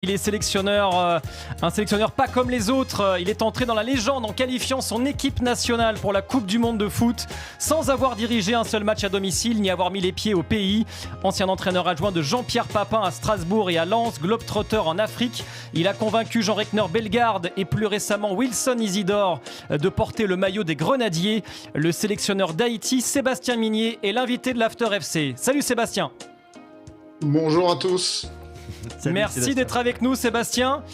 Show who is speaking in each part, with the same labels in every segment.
Speaker 1: Il est sélectionneur, un sélectionneur pas comme les autres. Il est entré dans la légende en qualifiant son équipe nationale pour la Coupe du Monde de foot sans avoir dirigé un seul match à domicile ni avoir mis les pieds au pays. Ancien entraîneur adjoint de Jean-Pierre Papin à Strasbourg et à Lens, globetrotter en Afrique. Il a convaincu Jean Reckner Bellegarde et plus récemment Wilson Isidore de porter le maillot des Grenadiers. Le sélectionneur d'Haïti, Sébastien Minier, est l'invité de l'After FC. Salut Sébastien.
Speaker 2: Bonjour à tous.
Speaker 1: Salut, merci Sébastien d'être avec nous Sébastien.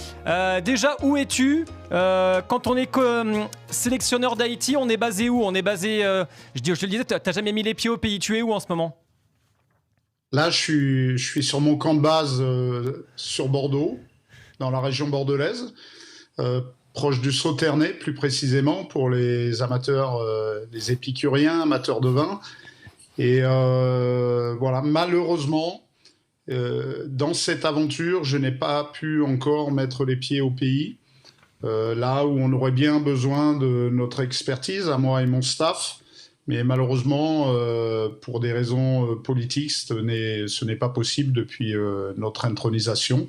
Speaker 1: Déjà, où es-tu quand on est sélectionneur d'Haïti? On est basé où? On est basé, je te le disais, tu n'as jamais mis les pieds au pays. Tu es où en ce moment?
Speaker 2: Là, je suis sur mon camp de base sur Bordeaux, dans la région bordelaise, proche du Sauternais plus précisément, pour les amateurs, les épicuriens, amateurs de vin. Et voilà, malheureusement, dans cette aventure, je n'ai pas pu encore mettre les pieds au pays, là où on aurait bien besoin de notre expertise, à moi et mon staff. Mais malheureusement, pour des raisons politiques, ce n'est pas possible depuis notre intronisation.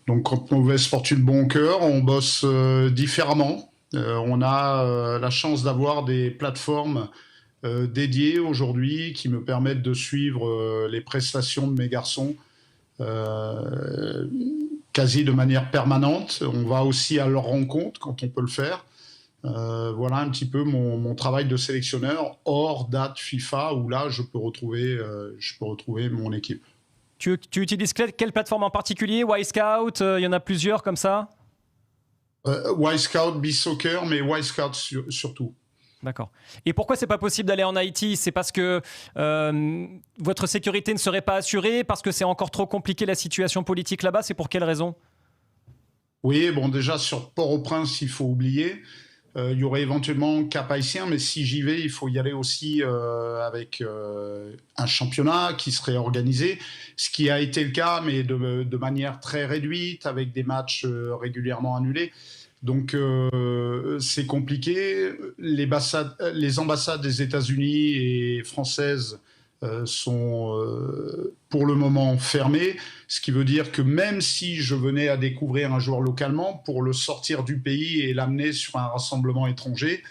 Speaker 2: Donc, quand Mauvaise Fortune Bon Cœur, on bosse différemment. On a la chance d'avoir des plateformes dédiées aujourd'hui qui me permettent de suivre les prestations de mes garçons quasi de manière permanente. On va aussi à leur rencontre quand on peut le faire. Voilà un petit peu mon travail de sélectionneur hors date FIFA où là je peux retrouver mon équipe.
Speaker 1: Tu utilises quelle plateforme en particulier? Wisecout, il y en a plusieurs comme ça?
Speaker 2: Wisecout, BeSoccer, mais Wisecout surtout.
Speaker 1: D'accord. Et pourquoi c'est pas possible d'aller en Haïti? C'est parce que votre sécurité ne serait pas assurée? Parce que c'est encore trop compliqué la situation politique là-bas? C'est pour quelle raison?
Speaker 2: Oui, bon déjà sur Port-au-Prince, il faut oublier. Il y aurait éventuellement Cap Haïtien, mais si j'y vais, il faut y aller aussi avec un championnat qui serait organisé, ce qui a été le cas, mais de manière très réduite, avec des matchs régulièrement annulés. Donc c'est compliqué. Les ambassades des États-Unis et françaises sont pour le moment fermées, ce qui veut dire que même si je venais à découvrir un joueur localement, pour le sortir du pays et l'amener sur un rassemblement étranger,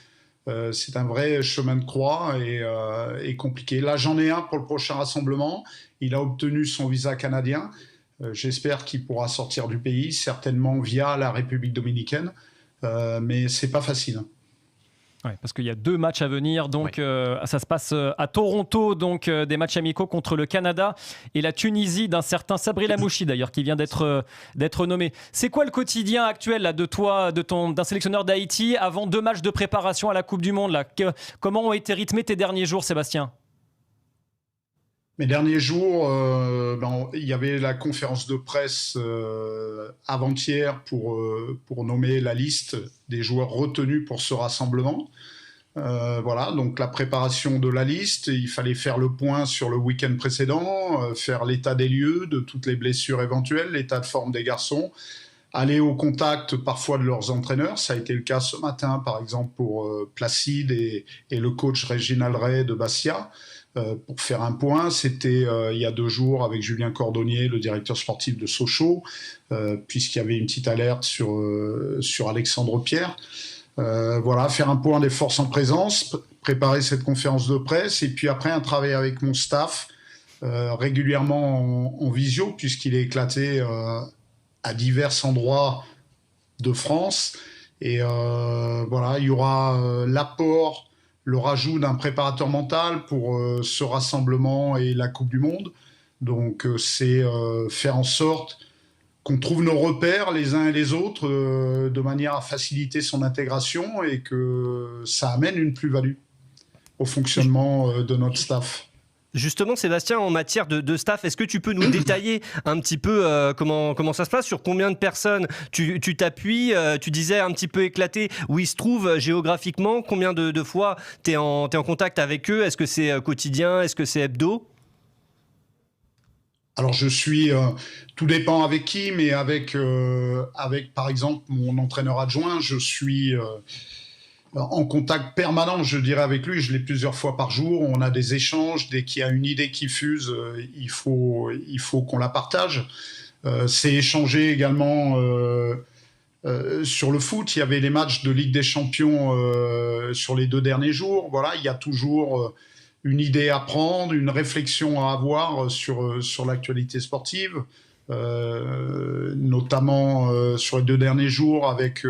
Speaker 2: c'est un vrai chemin de croix et compliqué. Là, j'en ai un pour le prochain rassemblement. Il a obtenu son visa canadien. J'espère qu'il pourra sortir du pays, certainement via la République dominicaine, mais c'est pas facile.
Speaker 1: Ouais, parce qu'il y a 2 matchs à venir, donc ça se passe à Toronto, donc des matchs amicaux contre le Canada et la Tunisie d'un certain Sabri Lamouchi d'ailleurs qui vient d'être nommé. C'est quoi le quotidien actuel là, d'un sélectionneur d'Haïti avant 2 matchs de préparation à la Coupe du Monde là? Comment ont été rythmés tes derniers jours, Sébastien?
Speaker 2: Mes derniers jours, il y avait la conférence de presse avant-hier pour nommer la liste des joueurs retenus pour ce rassemblement. Voilà, donc la préparation de la liste, il fallait faire le point sur le week-end précédent, faire l'état des lieux de toutes les blessures éventuelles, l'état de forme des garçons, aller au contact parfois de leurs entraîneurs. Ça a été le cas ce matin, par exemple, pour Placide et le coach Réginald Ray de Bastia. Pour faire un point, c'était il y a 2 jours avec Julien Cordonnier, le directeur sportif de Sochaux, puisqu'il y avait une petite alerte sur Alexandre Pierre. Voilà, faire un point des forces en présence, préparer cette conférence de presse, et puis après un travail avec mon staff, régulièrement en visio, puisqu'il est éclaté à divers endroits de France. Et voilà, il y aura l'apport, le rajout d'un préparateur mental pour ce rassemblement et la Coupe du Monde. Donc c'est faire en sorte qu'on trouve nos repères les uns et les autres de manière à faciliter son intégration et que ça amène une plus-value au fonctionnement de notre staff.
Speaker 3: Justement, Sébastien, en matière de staff, est-ce que tu peux nous détailler un petit peu comment ça se passe? Sur combien de personnes tu t'appuies? Tu disais un petit peu éclaté où ils se trouvent géographiquement. Combien de fois tu es en contact avec eux? Est-ce que c'est quotidien? Est-ce que c'est hebdo?
Speaker 2: Alors je suis, tout dépend avec qui, mais avec par exemple mon entraîneur adjoint, je suis en contact permanent, je dirais, avec lui. Je l'ai plusieurs fois par jour. On a des échanges. Dès qu'il y a une idée qui fuse, il faut qu'on la partage. C'est échangé également sur le foot. Il y avait les matchs de Ligue des Champions sur les 2 derniers jours. Voilà, il y a toujours une idée à prendre, une réflexion à avoir sur l'actualité sportive, notamment sur les 2 derniers jours avec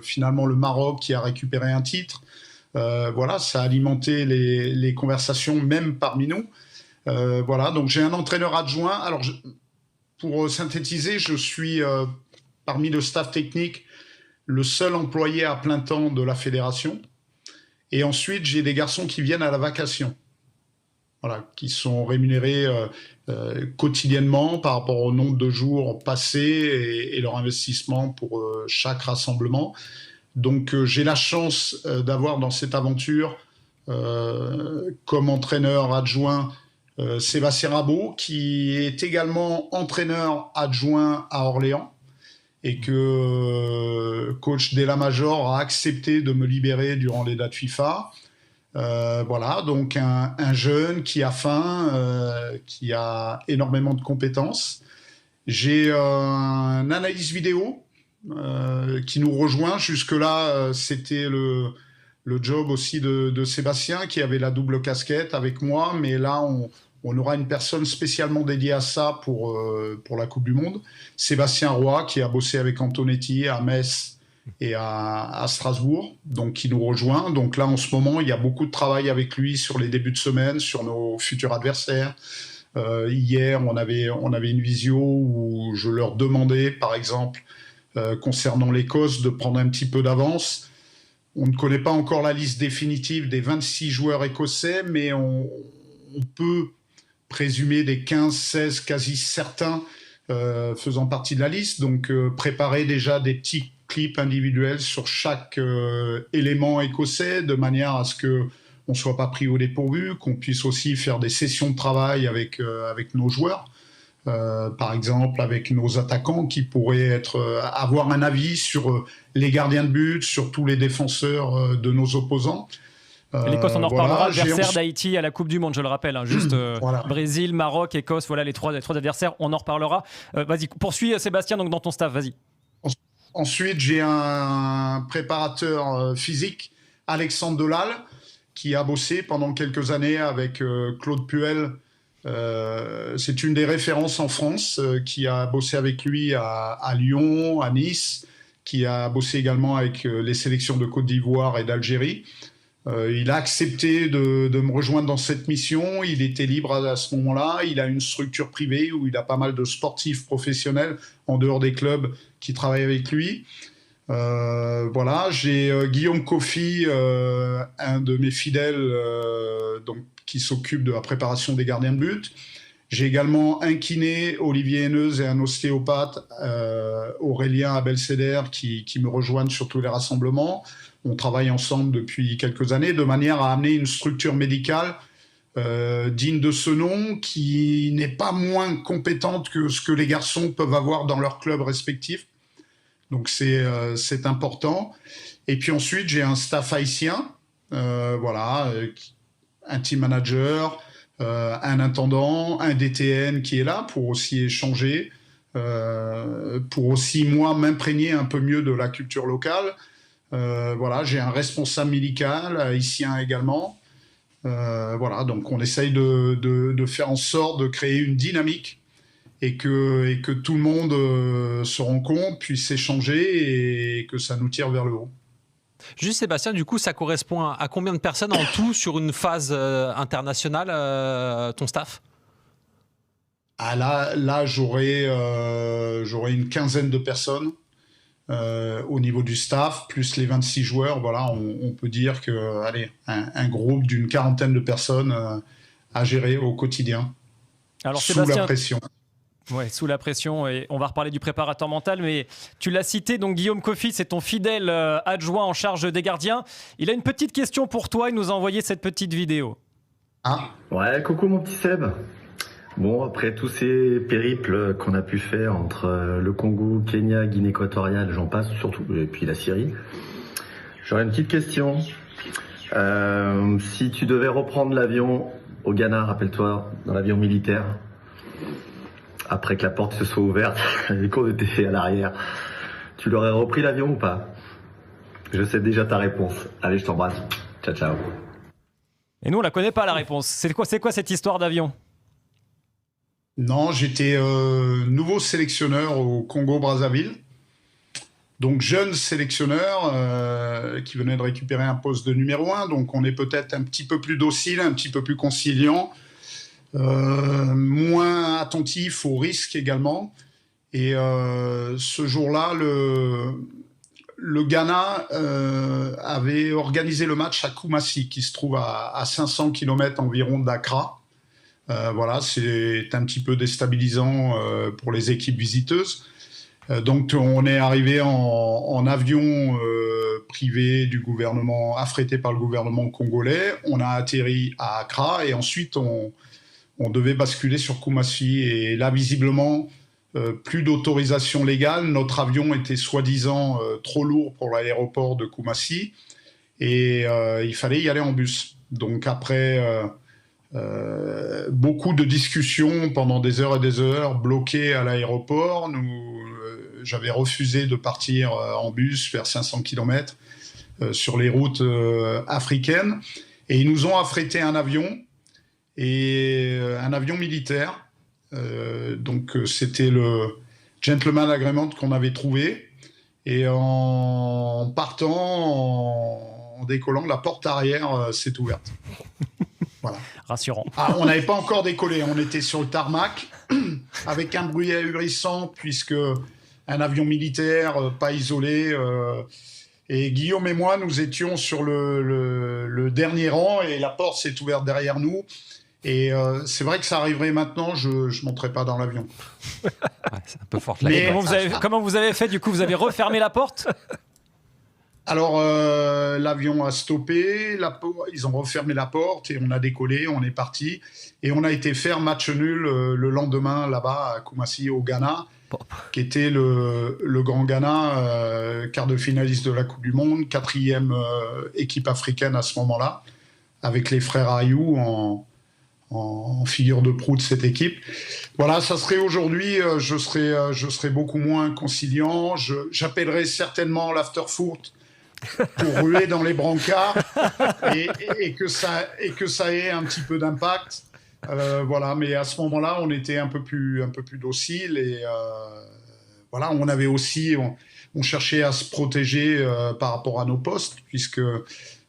Speaker 2: finalement le Maroc qui a récupéré un titre. Voilà, ça a alimenté les conversations même parmi nous. Voilà, donc j'ai un entraîneur adjoint. Alors, pour synthétiser, je suis parmi le staff technique le seul employé à plein temps de la fédération. Et ensuite, j'ai des garçons qui viennent à la vacation. Voilà, qui sont rémunérés quotidiennement par rapport au nombre de jours passés et leur investissement pour chaque rassemblement. Donc j'ai la chance d'avoir dans cette aventure comme entraîneur adjoint Sébastien Rabot, qui est également entraîneur adjoint à Orléans et que coach Della Major a accepté de me libérer durant les dates FIFA. Voilà, donc un jeune qui a faim, qui a énormément de compétences. J'ai un analyse vidéo qui nous rejoint. Jusque-là, c'était le job aussi de Sébastien, qui avait la double casquette avec moi, mais là, on aura une personne spécialement dédiée à ça pour la Coupe du Monde. Sébastien Roy, qui a bossé avec Antonetti à Metz et à Strasbourg, donc qui nous rejoint. Donc là, en ce moment, il y a beaucoup de travail avec lui sur les débuts de semaine, sur nos futurs adversaires. Hier, on avait une visio où je leur demandais, par exemple, concernant l'Écosse, de prendre un petit peu d'avance. On ne connaît pas encore la liste définitive des 26 joueurs écossais, mais on peut présumer des 15, 16 quasi certains faisant partie de la liste. Donc, préparer déjà des petits clips individuels sur chaque élément écossais, de manière à ce qu'on ne soit pas pris au dépourvu, qu'on puisse aussi faire des sessions de travail avec nos joueurs. Par exemple avec nos attaquants qui pourraient avoir un avis sur les gardiens de but, sur tous les défenseurs de nos opposants.
Speaker 1: L'Écosse, on en reparlera, adversaire d'Haïti à la Coupe du Monde, je le rappelle, hein, juste
Speaker 2: voilà.
Speaker 1: Brésil, Maroc, Écosse, voilà les trois adversaires, on en reparlera. Vas-y, poursuis Sébastien, donc dans ton staff, vas-y.
Speaker 2: Ensuite, j'ai un préparateur physique, Alexandre Delal, qui a bossé pendant quelques années avec Claude Puel. C'est une des références en France, qui a bossé avec lui à Lyon, à Nice, qui a bossé également avec les sélections de Côte d'Ivoire et d'Algérie. Il a accepté de me rejoindre dans cette mission. Il était libre à ce moment-là. Il a une structure privée où il a pas mal de sportifs professionnels en dehors des clubs qui travaillent avec lui. Voilà, j'ai Guillaume Coffy, un de mes fidèles, donc, qui s'occupe de la préparation des gardiens de but. J'ai également un kiné, Olivier Henneuse, et un ostéopathe, Aurélien Abelceder, qui me rejoignent sur tous les rassemblements. On travaille ensemble depuis quelques années de manière à amener une structure médicale digne de ce nom, qui n'est pas moins compétente que ce que les garçons peuvent avoir dans leur club respectif. Donc c'est important. Et puis ensuite, j'ai un staff haïtien, voilà, un team manager, un intendant, un DTN qui est là pour aussi échanger, pour aussi, moi, m'imprégner un peu mieux de la culture locale. Voilà, j'ai un responsable médical haïtien également. Voilà, donc on essaye de faire en sorte de créer une dynamique et que tout le monde se rencontre, puisse s'échanger et que ça nous tire vers le haut.
Speaker 4: Juste Sébastien, du coup, ça correspond à combien de personnes en tout sur une phase internationale, ton staff ?
Speaker 2: Ah là j'aurais une quinzaine de personnes au niveau du staff, plus les 26 joueurs. Voilà, on peut dire que, allez, un groupe d'une quarantaine de personnes à gérer au quotidien.
Speaker 1: Alors,
Speaker 2: sous
Speaker 1: Sébastien,
Speaker 2: la pression.
Speaker 1: Ouais, sous la pression, et on va reparler du préparateur mental, mais tu l'as cité, donc Guillaume Coffy, c'est ton fidèle adjoint en charge des gardiens. Il a une petite question pour toi, il nous a envoyé cette petite vidéo.
Speaker 2: Ah.
Speaker 5: Ouais, coucou mon petit Seb. Bon, après tous ces périples qu'on a pu faire entre le Congo, Kenya, Guinée équatoriale, j'en passe surtout, et puis la Syrie, j'aurais une petite question. Si tu devais reprendre l'avion au Ghana, rappelle-toi, dans l'avion militaire, après que la porte se soit ouverte et qu'on était à l'arrière, tu leur aurais repris l'avion ou pas? Je sais déjà ta réponse. Allez, je t'embrasse. Ciao, ciao.
Speaker 1: Et nous, on la connaît pas la réponse. C'est quoi cette histoire d'avion?
Speaker 2: Non, j'étais nouveau sélectionneur au Congo-Brazzaville. Donc jeune sélectionneur qui venait de récupérer un poste de numéro 1. Donc on est peut-être un petit peu plus docile, un petit peu plus conciliant, moins attentif aux risques également. Et ce jour-là, le Ghana avait organisé le match à Koumassi, qui se trouve à 500 km environ d'Accra. Voilà, c'est un petit peu déstabilisant pour les équipes visiteuses. Donc on est arrivé en avion privé du gouvernement, affrété par le gouvernement congolais. On a atterri à Accra et ensuite on devait basculer sur Koumassi. Et là, visiblement, plus d'autorisation légale. Notre avion était soi-disant trop lourd pour l'aéroport de Koumassi et il fallait y aller en bus. Donc après beaucoup de discussions pendant des heures et des heures, bloqués à l'aéroport, j'avais refusé de partir en bus faire 500 km sur les routes africaines. Et ils nous ont affrété un avion militaire. Donc c'était le gentleman agreement qu'on avait trouvé. Et en partant, en décollant, la porte arrière s'est ouverte. Voilà.
Speaker 1: Rassurant.
Speaker 2: Ah, on n'avait pas encore décollé, on était sur le tarmac avec un bruit ahurissant puisque un avion militaire, pas isolé. Et Guillaume et moi, nous étions sur le dernier rang et la porte s'est ouverte derrière nous. Et c'est vrai que ça arriverait maintenant, je ne monterais pas dans l'avion.
Speaker 4: Ouais, c'est un peu fort.
Speaker 1: Mais comment vous avez fait du coup? Vous avez refermé la porte?
Speaker 2: Alors, l'avion a stoppé, ils ont refermé la porte et on a décollé, on est parti. Et on a été faire match nul le lendemain là-bas à Koumassi, au Ghana, qui était le Grand Ghana, quart de finaliste de la Coupe du Monde, 4e équipe africaine à ce moment-là, avec les frères Ayou en figure de proue de cette équipe. Voilà, ça serait aujourd'hui, je serais beaucoup moins conciliant. J'appellerais certainement l'after-foot pour ruer dans les brancards et que ça ait un petit peu d'impact. Voilà, mais à ce moment-là, on était un peu plus docile et voilà, on avait aussi, on cherchait à se protéger par rapport à nos postes puisque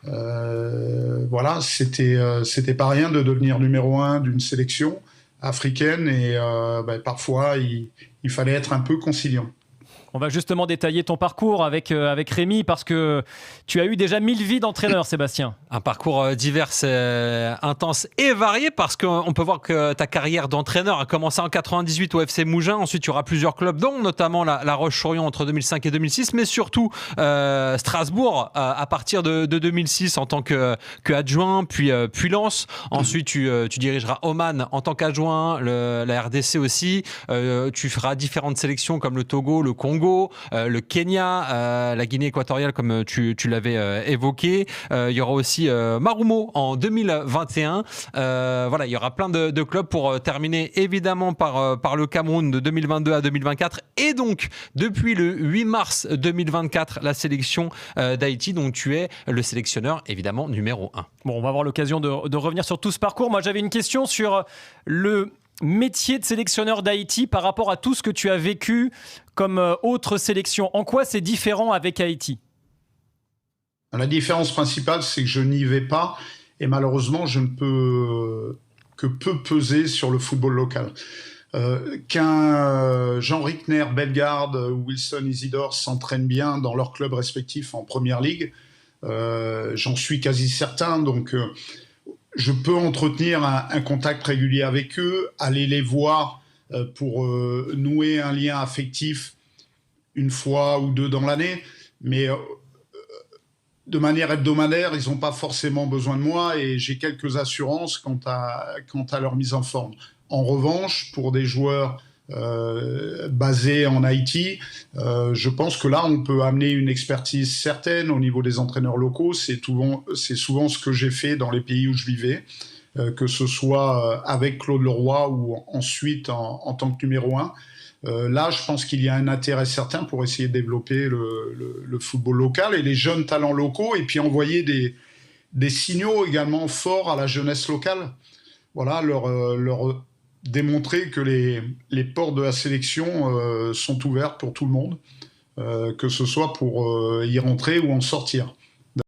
Speaker 2: voilà, c'était pas rien de devenir numéro 1 d'une sélection africaine et parfois il fallait être un peu conciliant.
Speaker 1: On va justement détailler ton parcours avec Rémi parce que tu as eu déjà 1000 vies d'entraîneur, Sébastien.
Speaker 4: Un parcours divers, intense et varié parce qu'on peut voir que ta carrière d'entraîneur a commencé en 98 au FC Mougins. Ensuite, tu auras plusieurs clubs, dont notamment la Roche-sur-Yon entre 2005 et 2006, mais surtout Strasbourg à partir de 2006 en tant que adjoint, puis Lens. Ensuite, tu dirigeras Oman en tant qu'adjoint, la RDC aussi. Tu feras différentes sélections comme le Togo, le Congo, le Kenya, la Guinée équatoriale comme tu l'avais évoqué. Il y aura aussi Marumo en 2021. Voilà, il y aura plein de clubs pour terminer évidemment par le Cameroun de 2022 à 2024 et donc depuis le 8 mars 2024 la sélection d'Haïti dont tu es le sélectionneur évidemment numéro 1.
Speaker 1: Bon, on va avoir l'occasion de revenir sur tout ce parcours. Moi, j'avais une question sur le métier de sélectionneur d'Haïti par rapport à tout ce que tu as vécu comme autre sélection. En quoi c'est différent avec Haïti?
Speaker 2: La différence principale, c'est que je n'y vais pas et malheureusement, je ne peux que peu peser sur le football local. Qu'un Jean Rickner, Bellegarde ou Wilson Isidore s'entraînent bien dans leurs clubs respectifs en Première Ligue, j'en suis quasi certain. Donc, je peux entretenir un contact régulier avec eux, aller les voir pour nouer un lien affectif une fois ou deux dans l'année, mais de manière hebdomadaire, ils n'ont pas forcément besoin de moi et j'ai quelques assurances quant à leur mise en forme. En revanche, pour des joueurs basés en Haïti, je pense que là, on peut amener une expertise certaine au niveau des entraîneurs locaux. C'est souvent ce que j'ai fait dans les pays où je vivais. que ce soit avec Claude Leroy ou ensuite en tant que numéro 1. Là, je pense qu'il y a un intérêt certain pour essayer de développer le football local et les jeunes talents locaux, et puis envoyer des signaux également forts à la jeunesse locale. Voilà, leur démontrer que les portes de la sélection sont ouvertes pour tout le monde, que ce soit pour y rentrer ou en sortir.